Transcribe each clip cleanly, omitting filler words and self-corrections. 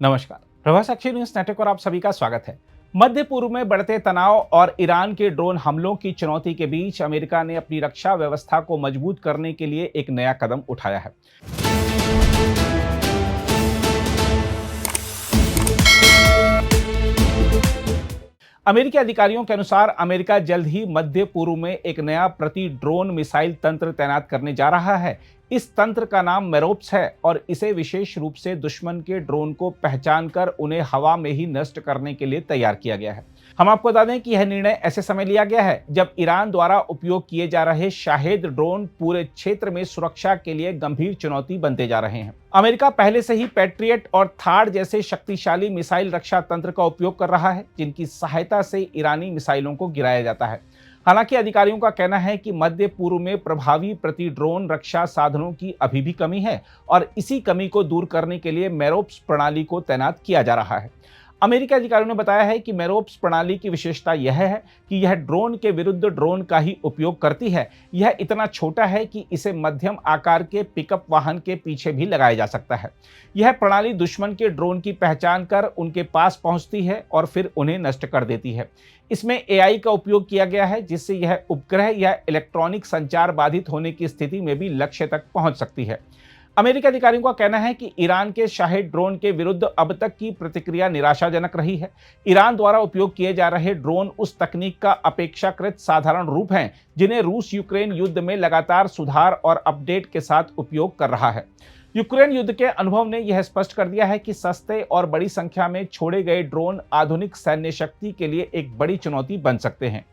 नमस्कार। Prabhas action news network पर आप सभी का स्वागत है। मध्य पूर्व में बढ़ते तनाव और ईरान के ड्रोन हमलों की चुनौती के बीच अमेरिका ने अपनी रक्षा व्यवस्था को मजबूत करने के लिए एक नया कदम उठाया है। अमेरिकी अधिकारियों के अनुसार अमेरिका जल्द ही मध्य पूर्व में एक नया प्रति ड्रोन मिसाइल तंत्र तैनात करने जा रहा है। इस तंत्र का नाम मेरोप्स है और इसे विशेष रूप से दुश्मन के ड्रोन को पहचान कर उन्हें हवा में ही नष्ट करने के लिए तैयार किया गया है। हम आपको बता दें कि यह निर्णय ऐसे समय लिया गया है जब ईरान द्वारा उपयोग किए जा रहे शाहेद ड्रोन पूरे क्षेत्र में सुरक्षा के लिए गंभीर चुनौती बनते जा रहे हैं। अमेरिका पहले से ही पैट्रियट और थार्ड जैसे शक्तिशाली मिसाइल रक्षा तंत्र का उपयोग कर रहा है, जिनकी सहायता से ईरानी मिसाइलों को गिराया जाता है। हालांकि अधिकारियों का कहना है कि मध्य पूर्व में प्रभावी प्रति ड्रोन रक्षा साधनों की अभी भी कमी है और इसी कमी को दूर करने के लिए मेरोप्स प्रणाली को तैनात किया जा रहा है। अमेरिकी अधिकारियों ने बताया है कि मेरोप्स प्रणाली की विशेषता यह है कि यह ड्रोन के विरुद्ध ड्रोन का ही उपयोग करती है। यह इतना छोटा है कि इसे मध्यम आकार के पिकअप वाहन के पीछे भी लगाया जा सकता है। यह प्रणाली दुश्मन के ड्रोन की पहचान कर उनके पास पहुंचती है और फिर उन्हें नष्ट कर देती है। इसमें एआई का उपयोग किया गया है, जिससे यह उपग्रह या इलेक्ट्रॉनिक संचार बाधित होने की स्थिति में भी लक्ष्य तक पहुंच सकती है। अमेरिकी अधिकारियों का कहना है कि ईरान के शाहेद ड्रोन के विरुद्ध अब तक की प्रतिक्रिया निराशाजनक रही है। ईरान द्वारा उपयोग किए जा रहे ड्रोन उस तकनीक का अपेक्षाकृत साधारण रूप हैं, जिन्हें रूस यूक्रेन युद्ध में लगातार सुधार और अपडेट के साथ उपयोग कर रहा है। यूक्रेन युद्ध के अनुभव ने यह स्पष्ट कर दिया है कि सस्ते और बड़ी संख्या में छोड़े गए ड्रोन आधुनिक सैन्य शक्ति के लिए एक बड़ी चुनौती बन सकते हैं।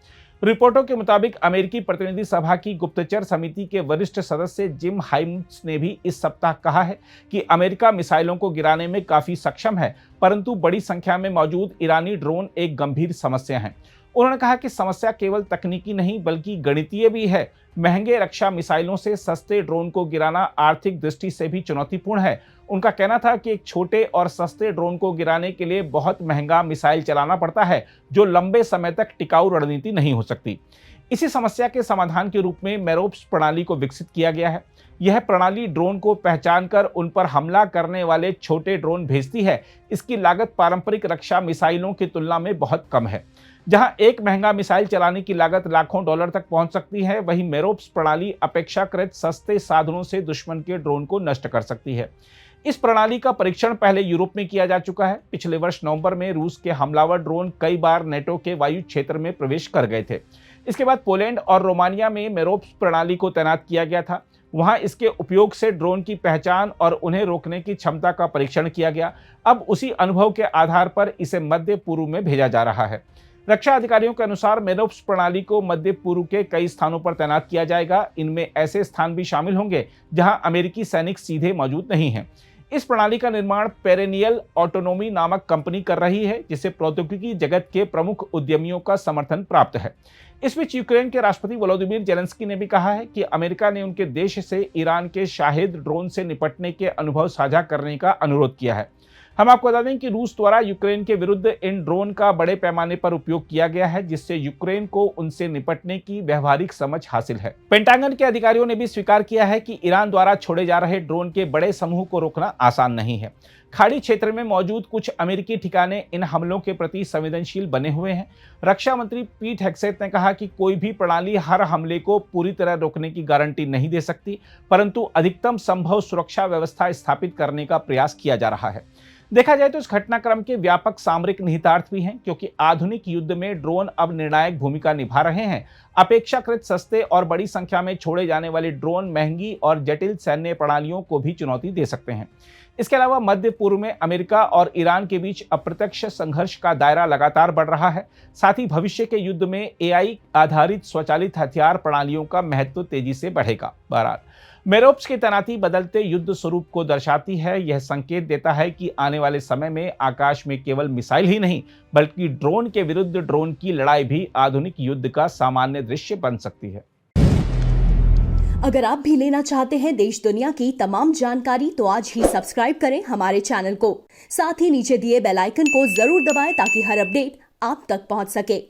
रिपोर्टों के मुताबिक अमेरिकी प्रतिनिधि सभा की गुप्तचर समिति के वरिष्ठ सदस्य जिम हाइम्स ने भी इस सप्ताह कहा है कि अमेरिका मिसाइलों को गिराने में काफी सक्षम है, परंतु बड़ी संख्या में मौजूद ईरानी ड्रोन एक गंभीर समस्या है। उन्होंने कहा कि समस्या केवल तकनीकी नहीं बल्कि गणितीय भी है। महंगे रक्षा मिसाइलों से सस्ते ड्रोन को गिराना आर्थिक दृष्टि से भी चुनौतीपूर्ण है। उनका कहना था कि एक छोटे और सस्ते ड्रोन को गिराने के लिए बहुत महंगा मिसाइल चलाना पड़ता है, जो लंबे समय तक टिकाऊ रणनीति नहीं हो सकती। इसी समस्या के समाधान के रूप में मेरोप्स प्रणाली को विकसित किया गया है। यह प्रणाली ड्रोन को पहचान कर उन पर हमला करने वाले छोटे ड्रोन भेजती है। इसकी लागत पारंपरिक रक्षा मिसाइलों की तुलना में बहुत कम है। जहां एक महंगा मिसाइल चलाने की लागत लाखों डॉलर तक पहुंच सकती है, वहीं मेरोप्स प्रणाली अपेक्षाकृत सस्ते साधनों से दुश्मन के ड्रोन को नष्ट कर सकती है। इस प्रणाली का परीक्षण पहले यूरोप में किया जा चुका है। पिछले वर्ष नवंबर में रूस के हमलावर ड्रोन कई बार नेटो के वायु क्षेत्र में प्रवेश कर गए थे। इसके बाद पोलैंड और रोमानिया में मेरोप्स प्रणाली को तैनात किया गया था। वहां इसके उपयोग से ड्रोन की पहचान और उन्हें रोकने की क्षमता का परीक्षण किया गया। अब उसी अनुभव के आधार पर इसे मध्य पूर्व में भेजा जा रहा है। रक्षा अधिकारियों के अनुसार मेरोप्स प्रणाली को मध्य पूर्व के कई स्थानों पर तैनात किया जाएगा। इनमें ऐसे स्थान भी शामिल होंगे जहां अमेरिकी सैनिक सीधे मौजूद नहीं हैं। इस प्रणाली का निर्माण पेरेनियल ऑटोनोमी नामक कंपनी कर रही है, जिसे प्रौद्योगिकी जगत के प्रमुख उद्यमियों का समर्थन प्राप्त है। इस बीच यूक्रेन के राष्ट्रपति वोलोदिमीर जेलेंस्की ने भी कहा है कि अमेरिका ने उनके देश से ईरान के शाहेद ड्रोन से निपटने के अनुभव साझा करने का अनुरोध किया है। हम आपको बता दें कि रूस द्वारा यूक्रेन के विरुद्ध इन ड्रोन का बड़े पैमाने पर उपयोग किया गया है, जिससे यूक्रेन को उनसे निपटने की व्यवहारिक समझ हासिल है। पेंटागन के अधिकारियों ने भी स्वीकार किया है कि ईरान द्वारा छोड़े जा रहे ड्रोन के बड़े समूह को रोकना आसान नहीं है। खाड़ी क्षेत्र में मौजूद कुछ अमेरिकी ठिकाने इन हमलों के प्रति संवेदनशील बने हुए हैं। रक्षा मंत्री पीट हेग्सेथ ने कहा कि कोई भी प्रणाली हर हमले को पूरी तरह रोकने की गारंटी नहीं दे सकती, परंतु अधिकतम संभव सुरक्षा व्यवस्था स्थापित करने का प्रयास किया जा रहा है। देखा जाए तो इस घटनाक्रम के व्यापक सामरिक निहितार्थ भी हैं, क्योंकि आधुनिक युद्ध में ड्रोन अब निर्णायक भूमिका निभा रहे हैं। अपेक्षाकृत सस्ते और बड़ी संख्या में छोड़े जाने वाले ड्रोन महंगी और जटिल सैन्य प्रणालियों को भी चुनौती दे सकते हैं। इसके अलावा मध्य पूर्व में अमेरिका और ईरान के बीच अप्रत्यक्ष संघर्ष का दायरा लगातार बढ़ रहा है। साथ ही भविष्य के युद्ध में एआई आधारित स्वचालित हथियार प्रणालियों का महत्व तेजी से बढ़ेगा। बहरहाल मेरोप्स की तैनाती बदलते युद्ध स्वरूप को दर्शाती है। यह संकेत देता है कि आने वाले समय में आकाश में केवल मिसाइल ही नहीं बल्कि ड्रोन के विरुद्ध ड्रोन की लड़ाई भी आधुनिक युद्ध का सामान्य दृश्य बन सकती है। अगर आप भी लेना चाहते हैं देश दुनिया की तमाम जानकारी तो आज ही सब्सक्राइब करें हमारे चैनल को। साथ ही नीचे दिए बेल आइकन को जरूर दबाएं ताकि हर अपडेट आप तक पहुंच सके।